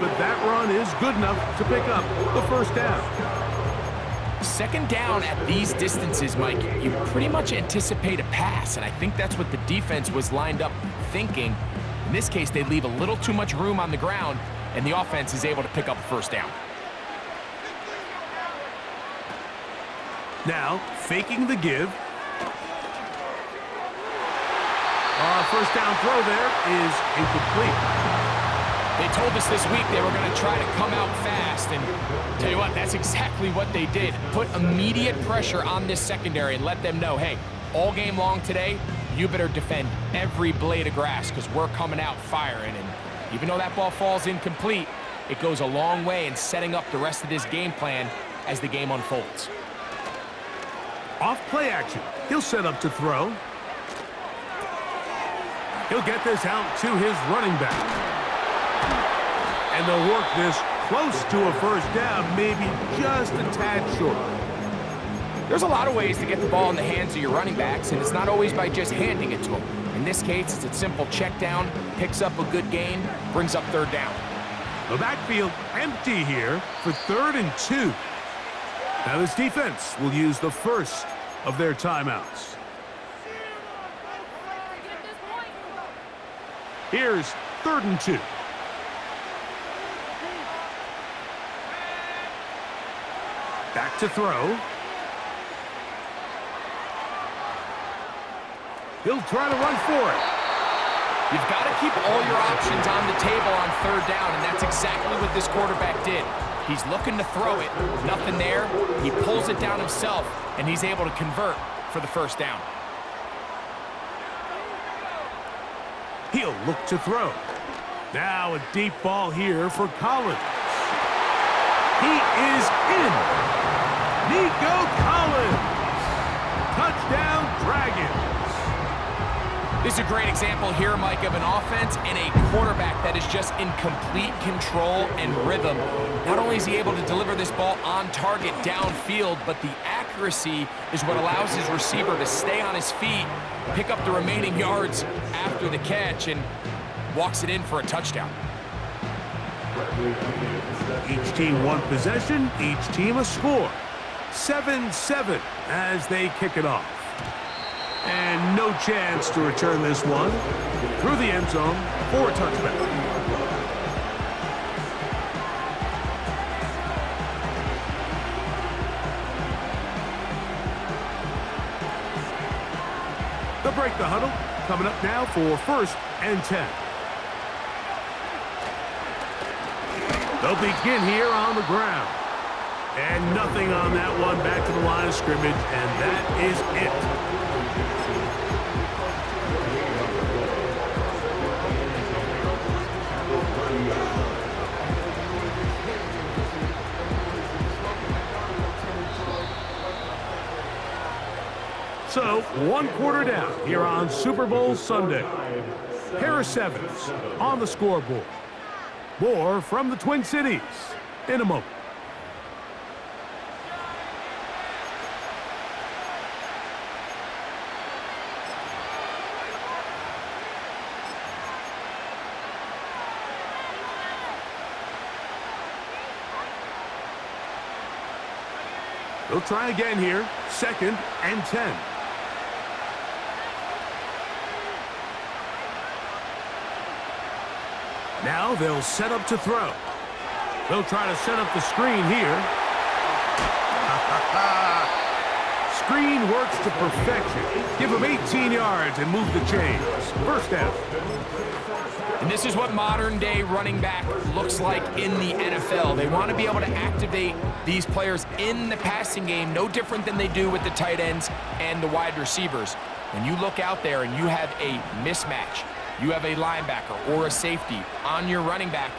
But that run is good enough to pick up the first down. Second down at these distances, Mike, you pretty much anticipate a pass, and I think that's what the defense was lined up thinking. In this case, they leave a little too much room on the ground, and the offense is able to pick up a first down. Now, faking the give. First down throw there is incomplete. They told us this week they were going to try to come out fast, and tell you what, that's exactly what they did. Put immediate pressure on this secondary and let them know, hey, all game long today, you better defend every blade of grass because we're coming out firing. And even though that ball falls incomplete, it goes a long way in setting up the rest of this game plan as the game unfolds. Off play action. He'll set up to throw. He'll get this out to his running back. And they'll work this close to a first down, maybe just a tad short. There's a lot of ways to get the ball in the hands of your running backs, and it's not always by just handing it to them. In this case, it's a simple check down, picks up a good gain, brings up third down. The backfield empty here for 3rd and 2. Now this defense will use the first of their timeouts. Here's 3rd and 2. Back to throw. He'll try to run for it. You've got to keep all your options on the table on 3rd down, and that's exactly what this quarterback did. He's looking to throw it. Nothing there. He pulls it down himself, and he's able to convert for the first down. He'll look to throw. Now a deep ball here for Collins. He is in. Nico Collins. Touchdown, Dragons. This is a great example here, Mike, of an offense and a quarterback that is just in complete control and rhythm. Not only is he able to deliver this ball on target downfield, but the accuracy is what allows his receiver to stay on his feet, pick up the remaining yards after the catch, and walks it in for a touchdown. Each team one possession, each team a score. 7-7 as they kick it off. And no chance to return this one through the end zone for a touchback. They'll break the huddle. Coming up now for 1st and 10. They'll begin here on the ground. And nothing on that one. Back to the line of scrimmage, and that is it. So, 1 quarter down here on Super Bowl Sunday. Harris Evans on the scoreboard. More from the Twin Cities in a moment. They'll try again here. 2nd and 10. Now they'll set up to throw. They'll try to set up the screen here. Screen works to perfection. Give them 18 yards and move the chains. First down. And this is what modern-day running back looks like in the NFL. They want to be able to activate these players in the passing game, no different than they do with the tight ends and the wide receivers. When you look out there and you have a mismatch, you have a linebacker or a safety on your running back,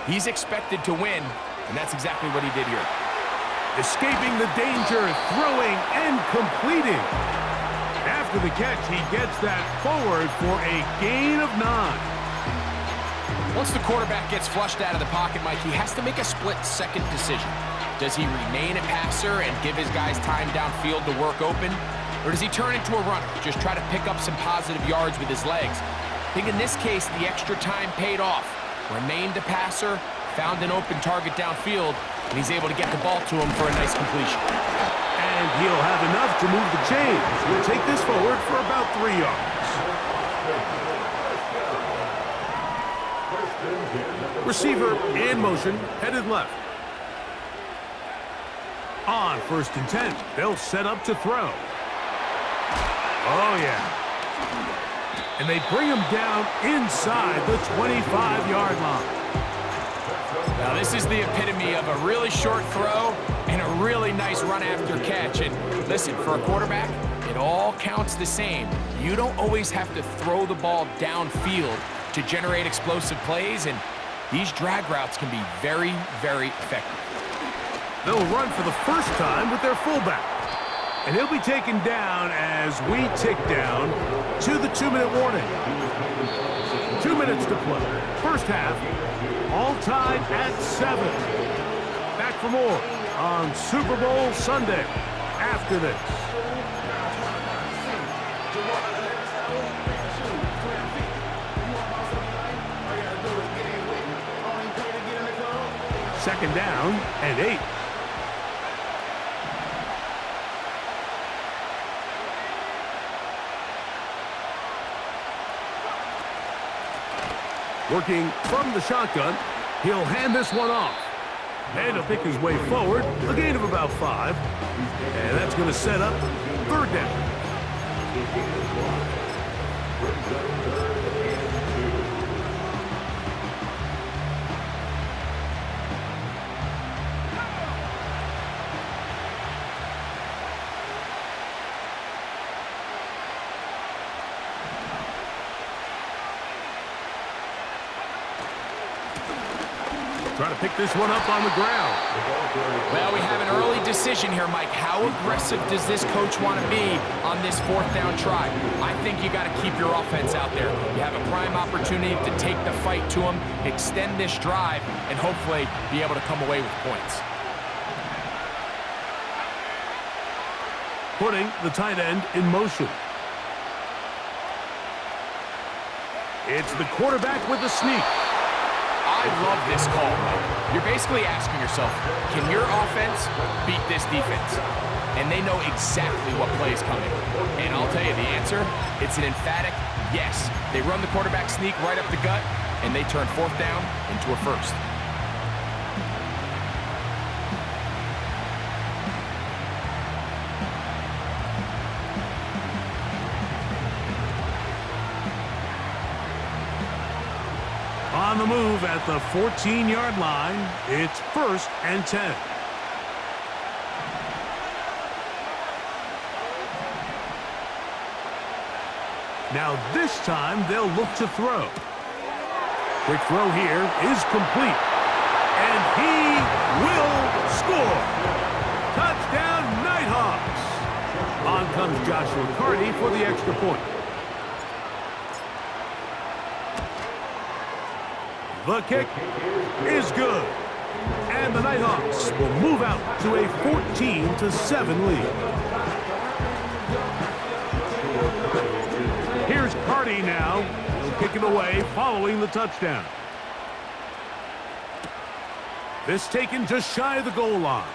he's expected to win, and that's exactly what he did here. Escaping the danger, throwing, and completing. After the catch, he gets that forward for a gain of 9. Once the quarterback gets flushed out of the pocket, Mike, he has to make a split-second decision. Does he remain a passer and give his guys time downfield to work open? Or does he turn into a runner, just try to pick up some positive yards with his legs? I think in this case, the extra time paid off. Remained a passer, found an open target downfield, and he's able to get the ball to him for a nice completion. And he'll have enough to move the chains. He'll take this forward for about 3 yards. Receiver in motion, headed left. On 1st and 10, they'll set up to throw. Oh, yeah. And they bring him down inside the 25-yard line. Now, this is the epitome of a really short throw and a really nice run after catch. And listen, for a quarterback, it all counts the same. You don't always have to throw the ball downfield to generate explosive plays, and these drag routes can be very, very effective. They'll run for the first time with their fullback. And he'll be taken down as we tick down to the 2-minute warning. 2 minutes to play. First half, all tied at 7. Back for more on Super Bowl Sunday after this. Second down and 8. Working from the shotgun, he'll hand this one off. And he'll pick his way forward, a gain of about 5. And that's going to set up 3rd down. Trying to pick this one up on the ground. Well, we have an early decision here, Mike. How aggressive does this coach want to be on this 4th down try? I think you got to keep your offense out there. You have a prime opportunity to take the fight to them, extend this drive, and hopefully be able to come away with points. Putting the tight end in motion. It's the quarterback with the sneak. I love this call, Mike. You're basically asking yourself, can your offense beat this defense? And they know exactly what play is coming. And I'll tell you the answer, it's an emphatic yes. They run the quarterback sneak right up the gut, and they turn 4th down into a 1st. On the move at the 14-yard line, it's 1st and 10. Now this time they'll look to throw. Quick throw here is complete. And he will score. Touchdown Nighthawks. On comes Joshua Carty for the extra point. The kick is good. And the Nighthawks will move out to a 14-7 lead. Here's Carty now. He'll kick it away following the touchdown. This taken just shy of the goal line.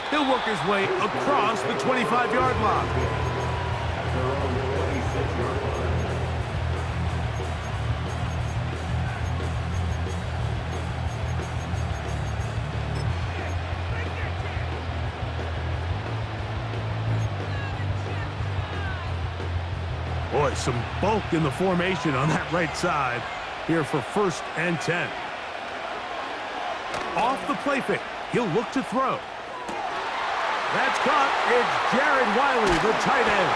He'll work his way across the 25-yard line. Boy, some bulk in the formation on that right side here for 1st and 10. Off the play fake, he'll look to throw. That's caught. It's Jared Wiley, the tight end.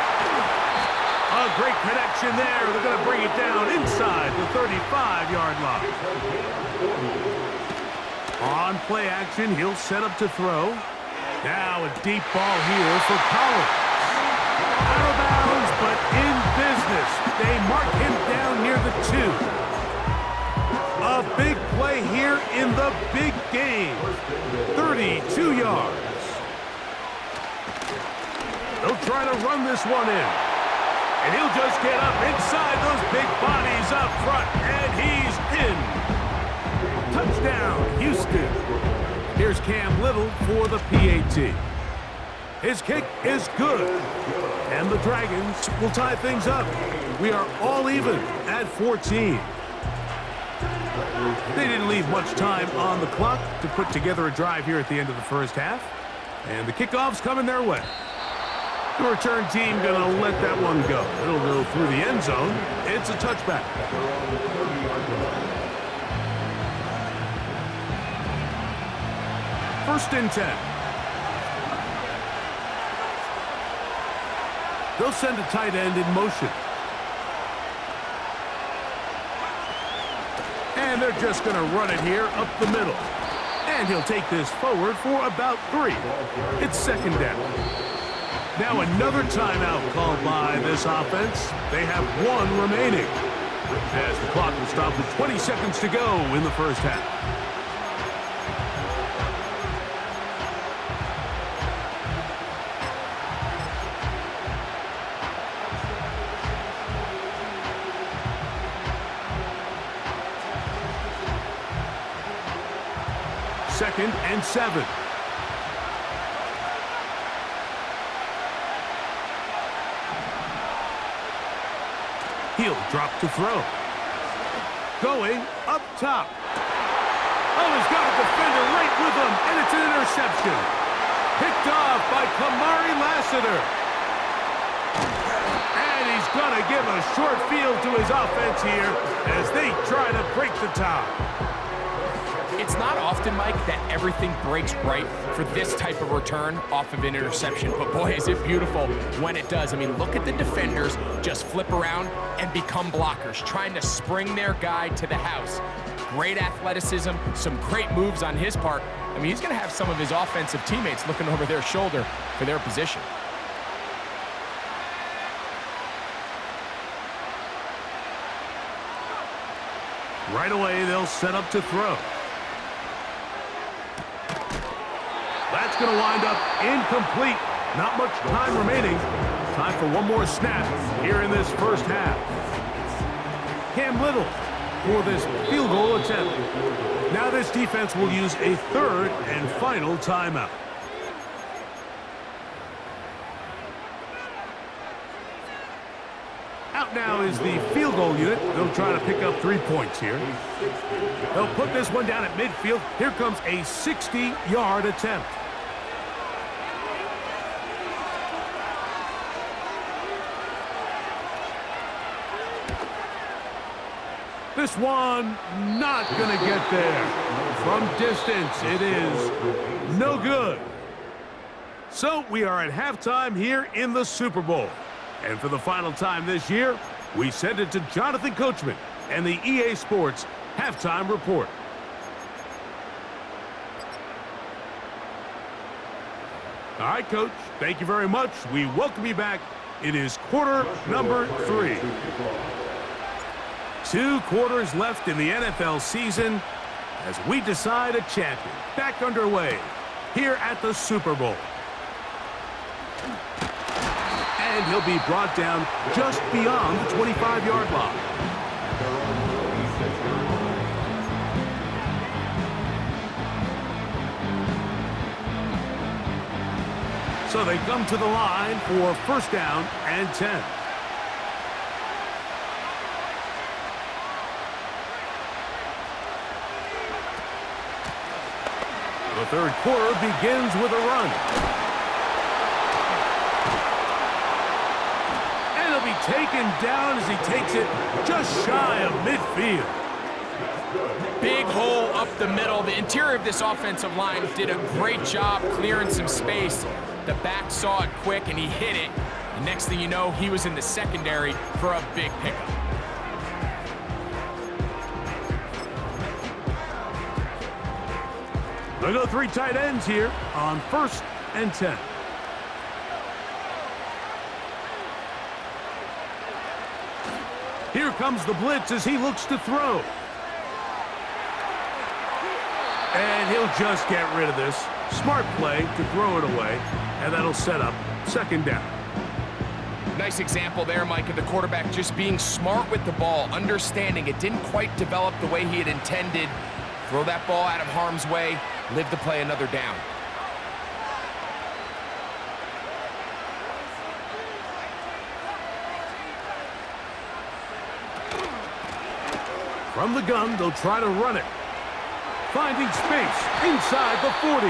A great connection there. They're going to bring it down inside the 35-yard line. On play action, he'll set up to throw. Now a deep ball here for Collins. Out of bounds, but in business. They mark him down near the 2. A big play here in the big game. 32 yards. They'll try to run this one in. And he'll just get up inside those big bodies up front. And he's in. Here's Cam Little for the PAT. His kick is good. And the Dragons will tie things up. We are all even at 14. They didn't leave much time on the clock to put together a drive here at the end of the first half. And the kickoff's coming their way. The return team going to let that one go. It'll go through the end zone. It's a touchback. First and 10. They'll send a tight end in motion. And they're just going to run it here up the middle. And he'll take this forward for about 3. It's second down. Now another timeout called by this offense. They have 1 remaining. As the clock will stop with 20 seconds to go in the first half. Second and 7. He'll drop to throw. Going up top. Oh, he's got a defender right with him, and it's an interception. Picked off by Kamari Lassiter. And he's going to give a short field to his offense here as they try to break the tie. It's not often, Mike, that everything breaks right for this type of return off of an interception. But boy, is it beautiful when it does. I mean, look at the defenders just flip around and become blockers, trying to spring their guy to the house. Great athleticism, some great moves on his part. I mean, he's going to have some of his offensive teammates looking over their shoulder for their position. Right away, they'll set up to throw. That's going to wind up incomplete. Not much time remaining. Time for one more snap here in this first half. Cam Little for this field goal attempt. Now this defense will use a third and final timeout. Out now is the field goal unit. They'll try to pick up 3 points here. They'll put this one down at midfield. Here comes a 60-yard attempt. This one not going to get there. From distance, it is no good. So we are at halftime here in the Super Bowl. And for the final time this year, we send it to Jonathan Coachman and the EA Sports Halftime Report. All right, Coach, thank you very much. We welcome you back. It is quarter number 3. 2 quarters left in the NFL season as we decide a champion. Back underway here at the Super Bowl. And he'll be brought down just beyond the 25-yard line. So they come to the line for first down and 10. The third quarter begins with a run. And he'll be taken down as he takes it just shy of midfield. Big hole up the middle. The interior of this offensive line did a great job clearing some space. The back saw it quick, and he hit it. The next thing you know, he was in the secondary for a big pickup. They'll go 3 tight ends here on first and 10. Here comes the blitz as he looks to throw. And he'll just get rid of this. Smart play to throw it away, and that'll set up second down. Nice example there, Mike, of the quarterback just being smart with the ball, understanding it didn't quite develop the way he had intended. Throw that ball out of harm's way, live to play another down. From the gun, they'll try to run it. Finding space inside the 40.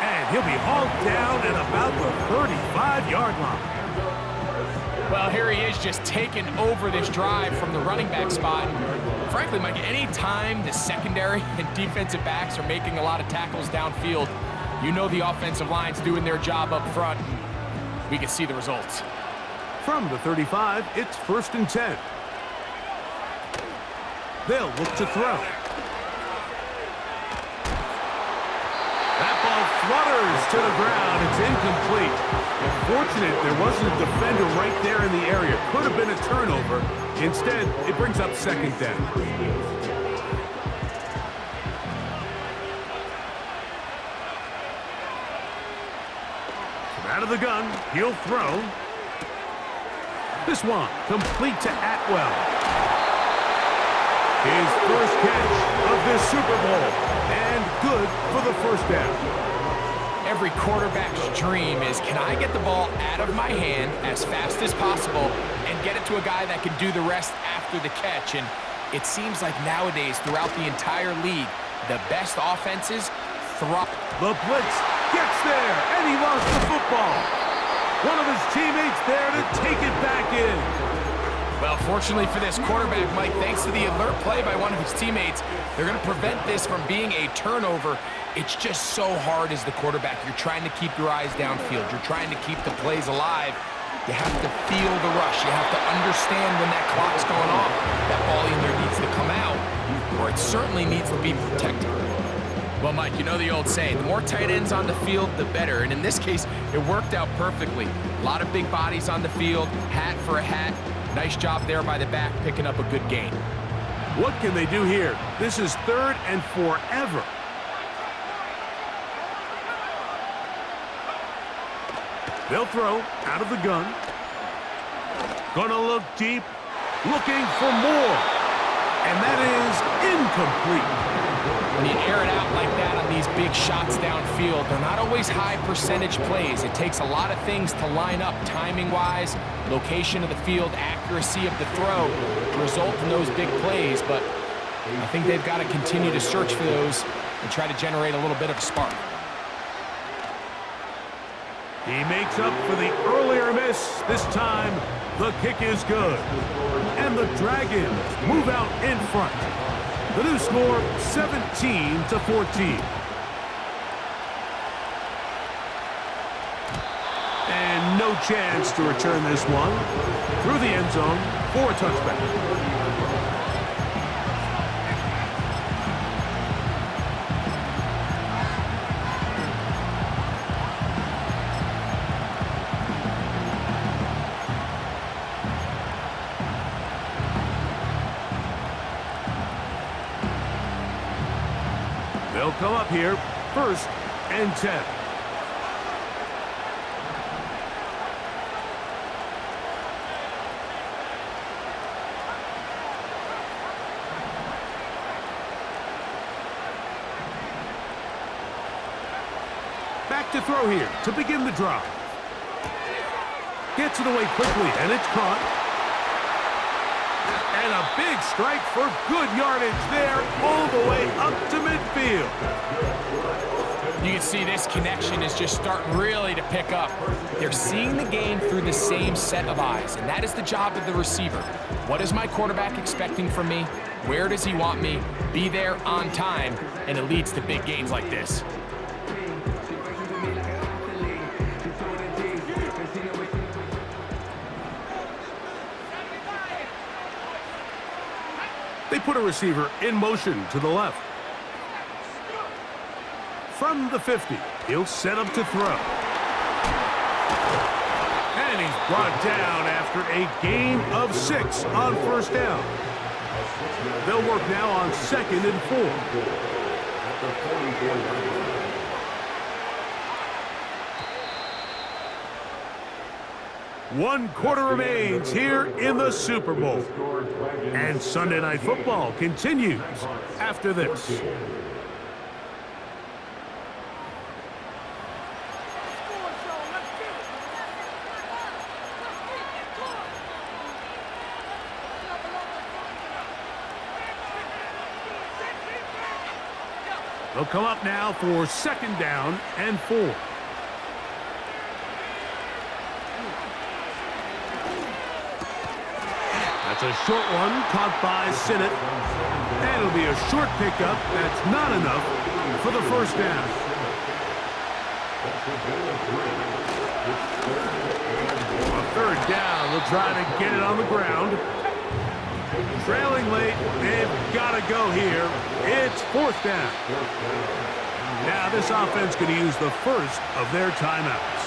And he'll be hauled down at about the 35-yard line. Well, here he is just taking over this drive from the running back spot. And frankly, Mike, any time the secondary and defensive backs are making a lot of tackles downfield, you know the offensive line's doing their job up front. We can see the results. From the 35, it's 1st and 10. They'll look to throw. That ball flutters to the ground. It's incomplete. Unfortunate there wasn't a defender right there in the area. Could have been a turnover. Instead, it brings up 2nd down. From out of the gun, he'll throw. This one complete to Atwell. His first catch of this Super Bowl, and good for the 1st down. Every quarterback's dream is, can I get the ball out of my hand as fast as possible and get it to a guy that can do the rest after the catch? And it seems like nowadays, throughout the entire league, the best offenses thrive. The blitz gets there, and he lost the football. One of his teammates there to take it back in. Well, fortunately for this quarterback, Mike, thanks to the alert play by one of his teammates, they're going to prevent this from being a turnover. It's just so hard as the quarterback. You're trying to keep your eyes downfield. You're trying to keep the plays alive. You have to feel the rush. You have to understand when that clock's going off. That ball either needs to come out or it certainly needs to be protected. Well, Mike, you know the old saying, the more tight ends on the field, the better. And in this case, it worked out perfectly. A lot of big bodies on the field, hat for a hat. Nice job there by the back, picking up a good gain. What can they do here? This is 3rd and forever. They'll throw out of the gun. Gonna look deep, looking for more. And that is incomplete. When you air it out like that on these big shots downfield, they're not always high percentage plays. It takes a lot of things to line up timing-wise, location of the field, accuracy of the throw to result in those big plays. But I think they've got to continue to search for those and try to generate a little bit of a spark. He makes up for the earlier miss. This time, the kick is good. And the Dragons move out in front. The new score, 17-14. And no chance to return this one. Through the end zone for a touchback. They'll come up here, 1st and 10. Back to throw here to begin the drive. Gets it away quickly, and it's caught. And a big strike for good yardage there, all the way up to midfield. You can see this connection is just starting really to pick up. They're seeing the game through the same set of eyes, and that is the job of the receiver. What is my quarterback expecting from me? Where does he want me? Be there on time, and it leads to big gains like this. They put a receiver in motion to the left. From the 50, he'll set up to throw. And he's brought down after a gain of 6 on 1st down. They'll work now on 2nd and 4. One quarter remains here in the Super Bowl. And Sunday Night Football continues after this. They'll come up now for 2nd down and 4. That's a short one caught by Sinnott. And it'll be a short pickup. That's not enough for the 1st down. A 3rd down. They'll try to get it on the ground. Trailing late. They've got to go here. It's 4th down. Now this offense going to use the first of their timeouts.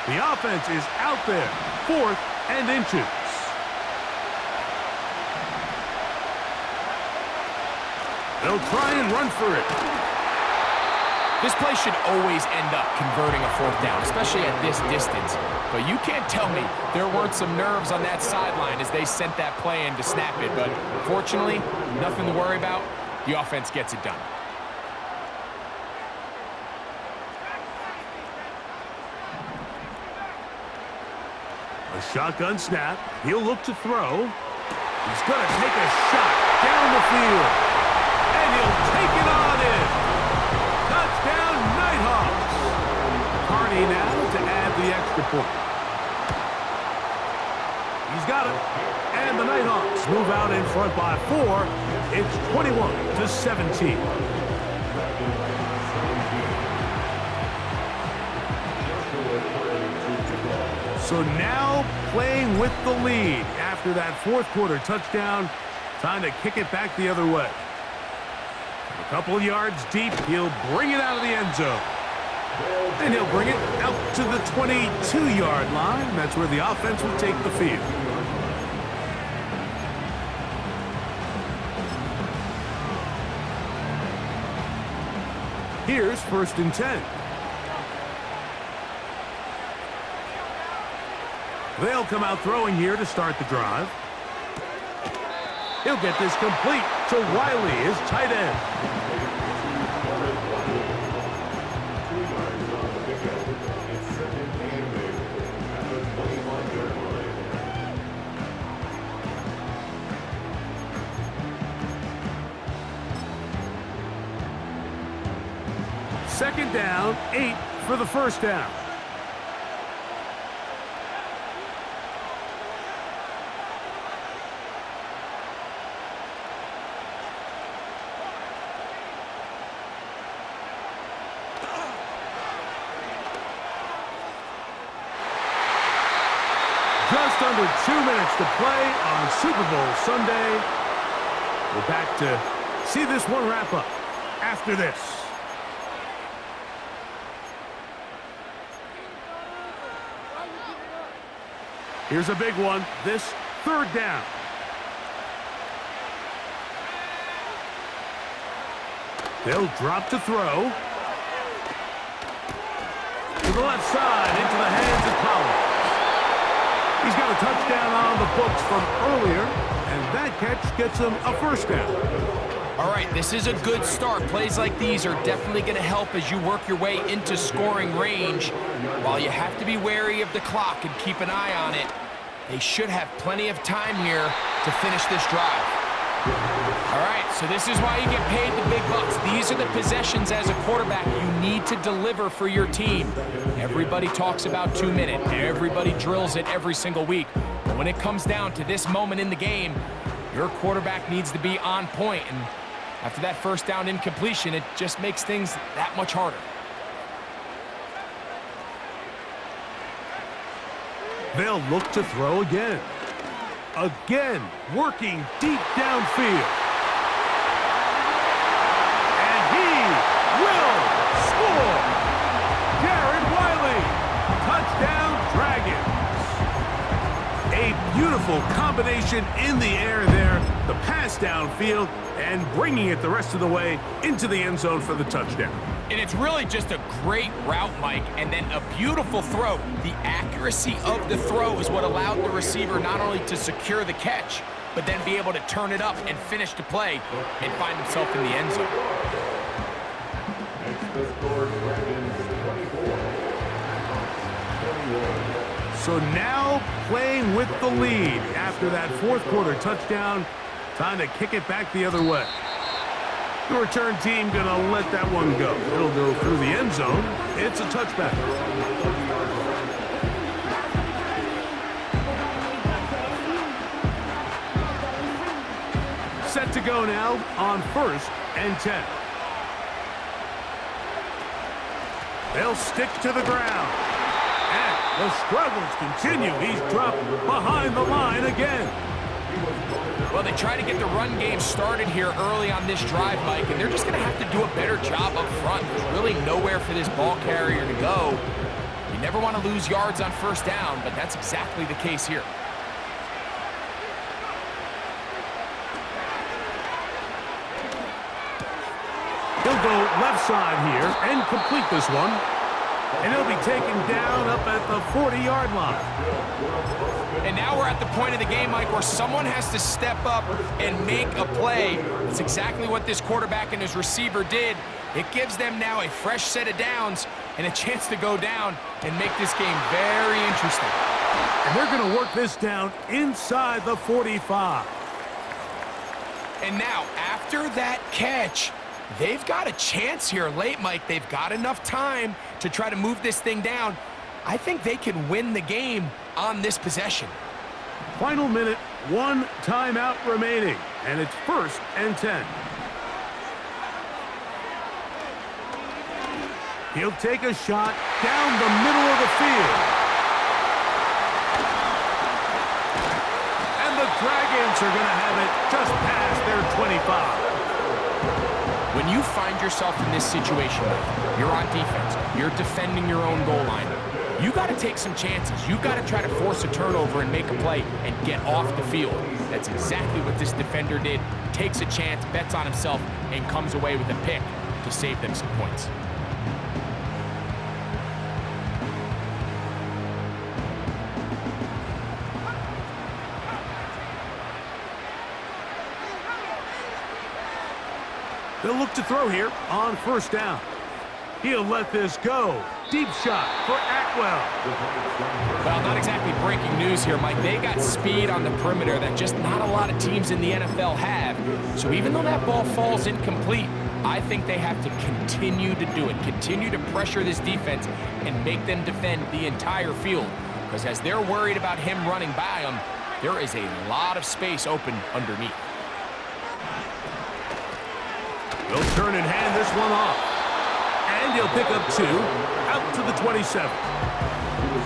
The offense is out there, 4th and inches. They'll try and run for it. This play should always end up converting a 4th down, especially at this distance. But you can't tell me there weren't some nerves on that sideline as they sent that play in to snap it. But fortunately, nothing to worry about. The offense gets it done. A shotgun snap. He'll look to throw. He's going to take a shot down the field. And he'll take it on in. Touchdown, Nighthawks. Carney now to add the extra point. He's got it. And the Nighthawks move out in front by 4. It's 21-17. So now playing with the lead after that 4th quarter touchdown. Time to kick it back the other way. A couple of yards deep, he'll bring it out of the end zone. And he'll bring it out to the 22-yard line. That's where the offense will take the field. Here's 1st and 10. They'll come out throwing here to start the drive. He'll get this complete to Wiley, his tight end. Second down, 8 for the 1st down. Just under 2 minutes to play on Super Bowl Sunday. We're back to see this one wrap up after this. Here's a big one. This 3rd down. They'll drop to throw. To the left side, into the hands of Collins. He's got a touchdown on the books from earlier, and that catch gets him a 1st down. All right, this is a good start. Plays like these are definitely going to help as you work your way into scoring range. While you have to be wary of the clock and keep an eye on it, they should have plenty of time here to finish this drive. All right, so this is why you get paid the big bucks. These are the possessions as a quarterback you need to deliver for your team. Everybody talks about 2 minutes. Everybody drills it every single week. But when it comes down to this moment in the game, your quarterback needs to be on point. And after that 1st down incompletion, it just makes things that much harder. They'll look to throw again. Again, working deep downfield. And he will score! Jared Wiley, touchdown Dragons. A beautiful combination in the air there, the pass downfield, and bringing it the rest of the way into the end zone for the touchdown. And it's really just a great route, Mike, and then a beautiful throw. The accuracy of the throw is what allowed the receiver not only to secure the catch, but then be able to turn it up and finish the play and find himself in the end zone. So now playing with the lead after that fourth quarter touchdown, time to kick it back the other way. The return team gonna let that one go. It'll go through the end zone. It's a touchback. Set to go now on 1st and 10. They'll stick to the ground. And the struggles continue. He's dropped behind the line again. Well, they try to get the run game started here early on this drive, Mike, and they're just going to have to do a better job up front. There's really nowhere for this ball carrier to go. You never want to lose yards on 1st down, but that's exactly the case here. He'll go left side here and complete this one. And he'll be taken down up at the 40-yard line. And now we're at the point of the game, Mike, where someone has to step up and make a play. That's exactly what this quarterback and his receiver did. It gives them now a fresh set of downs and a chance to go down and make this game very interesting. And they're going to work this down inside the 45. And now, after that catch, they've got a chance here late, Mike. They've got enough time to try to move this thing down. I think they can win the game on this possession. Final minute, 1 timeout remaining, and it's 1st and 10. He'll take a shot down the middle of the field. And the Dragons are going to have it just past their 25. When you find yourself in this situation, you're on defense, you're defending your own goal line, you got to take some chances. You've got to try to force a turnover and make a play and get off the field. That's exactly what this defender did. Takes a chance, bets on himself, and comes away with a pick to save them some points. They'll look to throw here on 1st down. He'll let this go. Deep shot for Atwell. Well, not exactly breaking news here, Mike. They got speed on the perimeter that just not a lot of teams in the NFL have. So even though that ball falls incomplete, I think they have to continue to do it. Continue to pressure this defense and make them defend the entire field. Because as they're worried about him running by them, there is a lot of space open underneath. He'll turn and hand this one off. And he'll pick up 2 out to the 27.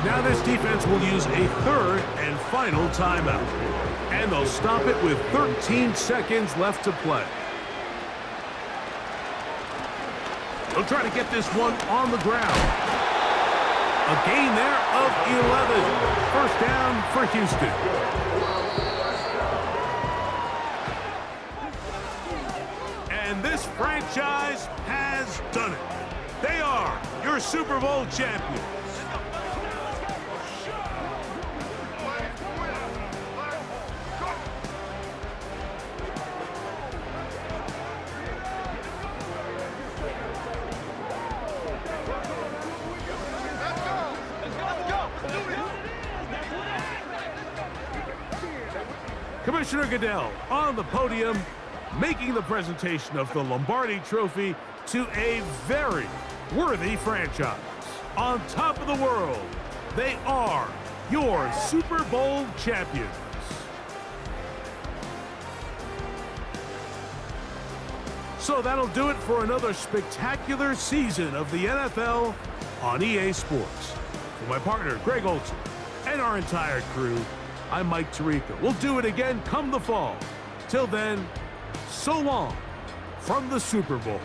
Now this defense will use a 3rd and final timeout. And they'll stop it with 13 seconds left to play. They'll try to get this one on the ground. A gain there of 11. 1st down for Houston. And this franchise has done it. They are your Super Bowl champions. Commissioner Goodell on the podium, making the presentation of the Lombardi Trophy to a very worthy franchise. On top of the world, they are your Super Bowl champions. So that'll do it for another spectacular season of the NFL on EA Sports. For my partner, Greg Olson, and our entire crew, I'm Mike Tirico. We'll do it again come the fall. Till then, so long from the Super Bowl.